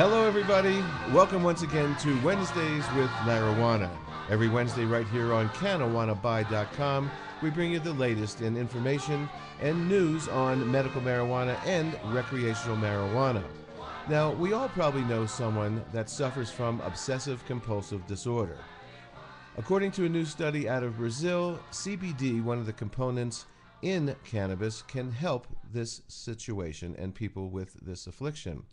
Hello, everybody. Welcome once again to Wednesdays with Marijuana. Every Wednesday, right here on CannaWannaBuy.com, we bring you the latest in information and news on medical marijuana and recreational marijuana. Now, we all probably know someone that suffers from obsessive compulsive disorder. According to a new study out of Brazil, CBD, one of the components in cannabis, can help this situation and people with this affliction.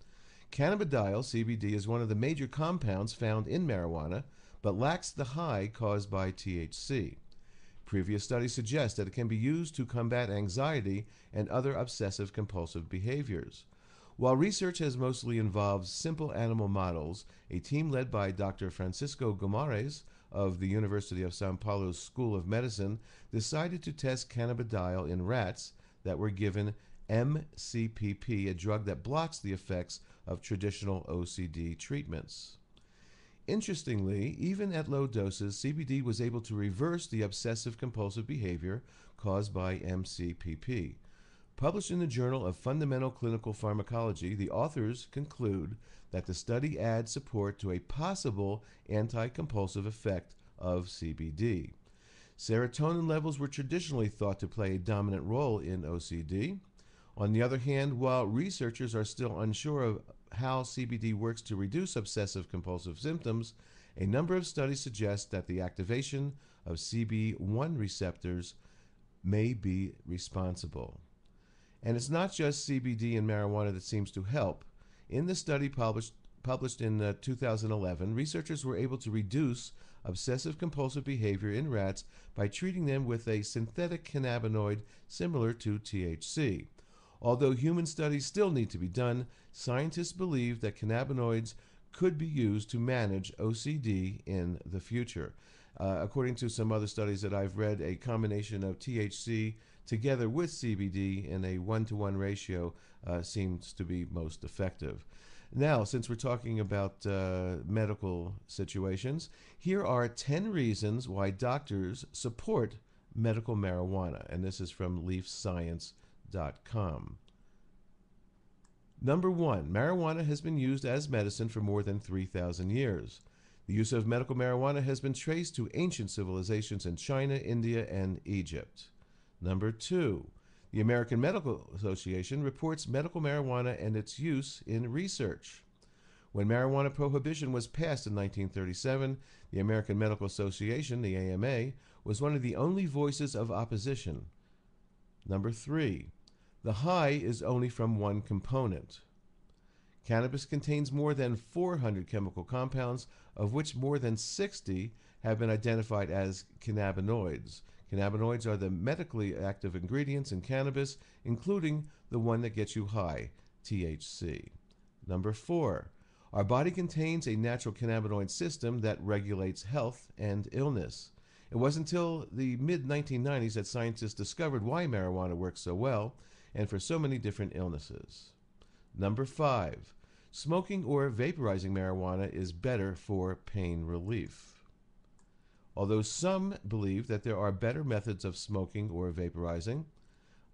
Cannabidiol, CBD, is one of the major compounds found in marijuana, but lacks the high caused by THC. Previous studies suggest that it can be used to combat anxiety and other obsessive compulsive behaviors. While research has mostly involved simple animal models, a team led by Dr. Francisco Guimarães of the University of São Paulo's School of Medicine decided to test cannabidiol in rats that were given MCPP, a drug that blocks the effects of traditional OCD treatments. Interestingly, even at low doses, CBD was able to reverse the obsessive compulsive behavior caused by MCPP. Published in the Journal of Fundamental Clinical Pharmacology, the authors conclude that the study adds support to a possible anti-compulsive effect of CBD. Serotonin levels were traditionally thought to play a dominant role in OCD. On the other hand, while researchers are still unsure of how CBD works to reduce obsessive compulsive symptoms, a number of studies suggest that the activation of CB1 receptors may be responsible. And it's not just CBD and marijuana that seems to help. In the study published in 2011, researchers were able to reduce obsessive compulsive behavior in rats by treating them with a synthetic cannabinoid similar to THC. Although human studies still need to be done, scientists believe that cannabinoids could be used to manage OCD in the future. According to some other studies that I've read, a combination of THC together with CBD in a 1-to-1 ratio seems to be most effective. Now, since we're talking about medical situations, here are 10 reasons why doctors support medical marijuana, and this is from LeafScience.com. Number 1, marijuana has been used as medicine for more than 3,000 years. The use of medical marijuana has been traced to ancient civilizations in China, India, and Egypt. Number 2, the American Medical Association reports medical marijuana and its use in research. When marijuana prohibition was passed in 1937, the American Medical Association, the AMA, was one of the only voices of opposition. Number 3, the high is only from one component. Cannabis contains more than 400 chemical compounds, of which more than 60 have been identified as cannabinoids. Cannabinoids are the medically active ingredients in cannabis, including the one that gets you high, THC. Number 4, our body contains a natural cannabinoid system that regulates health and illness. It wasn't until the mid-1990s that scientists discovered why marijuana works so well and for so many different illnesses. Number 5, smoking or vaporizing marijuana is better for pain relief. Although some believe that there are better methods of smoking or vaporizing,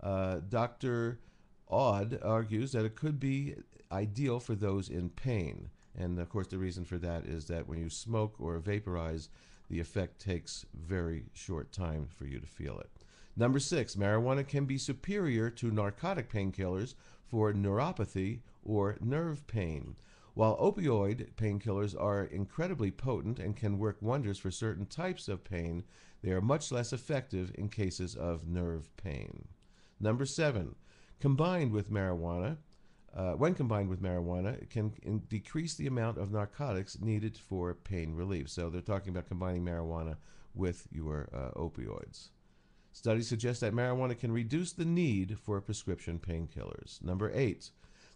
Dr. Odd argues that it could be ideal for those in pain. And of course, the reason for that is that when you smoke or vaporize, the effect takes very short time for you to feel it. Number 6, marijuana can be superior to narcotic painkillers for neuropathy or nerve pain. While opioid painkillers are incredibly potent and can work wonders for certain types of pain, they are much less effective in cases of nerve pain. Number 7, combined with marijuana, when combined with marijuana, it can decrease the amount of narcotics needed for pain relief. So they're talking about combining marijuana with your opioids. Studies suggest that marijuana can reduce the need for prescription painkillers. Number 8,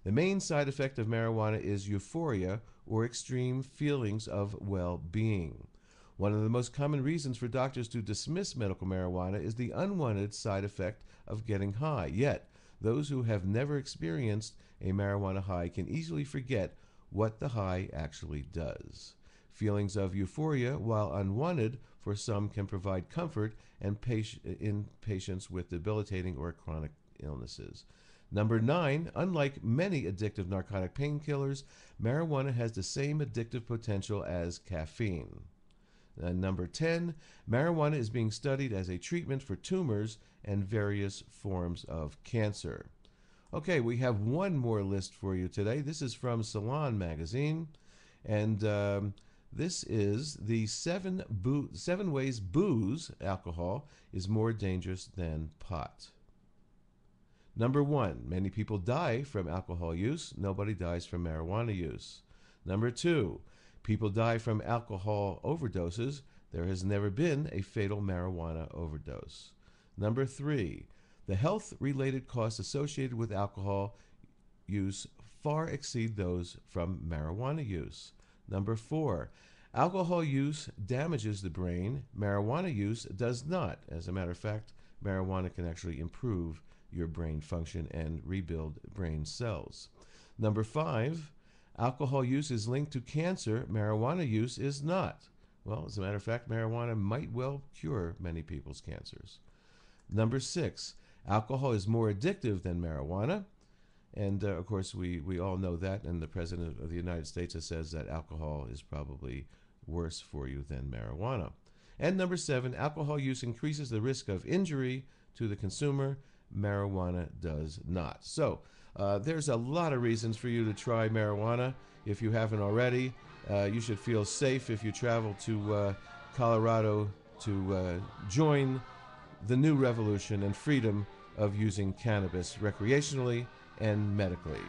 the main side effect of marijuana is euphoria or extreme feelings of well-being. One of the most common reasons for doctors to dismiss medical marijuana is the unwanted side effect of getting high. Yet, those who have never experienced a marijuana high can easily forget what the high actually does. Feelings of euphoria, while unwanted for some, can provide comfort in patients with debilitating or chronic illnesses. Number 9, unlike many addictive narcotic painkillers, marijuana has the same addictive potential as caffeine. And number 10, marijuana is being studied as a treatment for tumors and various forms of cancer. Okay, we have one more list for you today. This is from Salon Magazine, and this is the seven ways booze, alcohol, is more dangerous than pot. Number 1, many people die from alcohol use. Nobody dies from marijuana use. Number 2, people die from alcohol overdoses. There has never been a fatal marijuana overdose. Number 3, the health-related costs associated with alcohol use far exceed those from marijuana use. Number 4, alcohol use damages the brain. Marijuana use does not. As a matter of fact, marijuana can actually improve your brain function and rebuild brain cells. Number 5, alcohol use is linked to cancer. Marijuana use is not. Well, as a matter of fact, marijuana might well cure many people's cancers. Number 6, alcohol is more addictive than marijuana. And of course, we all know that, and the President of the United States has says that alcohol is probably worse for you than marijuana. And number 7, alcohol use increases the risk of injury to the consumer. Marijuana does not. So there's a lot of reasons for you to try marijuana. If you haven't already, you should feel safe if you travel to Colorado to join the new revolution and freedom of using cannabis recreationally and medically.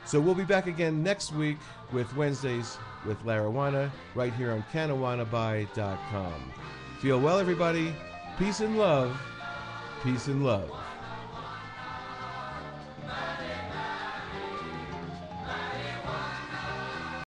So we'll be back again next week with Wednesdays with Larawana right here on CanaWannaBuy.com. Feel well, everybody. Peace and love. Peace and love.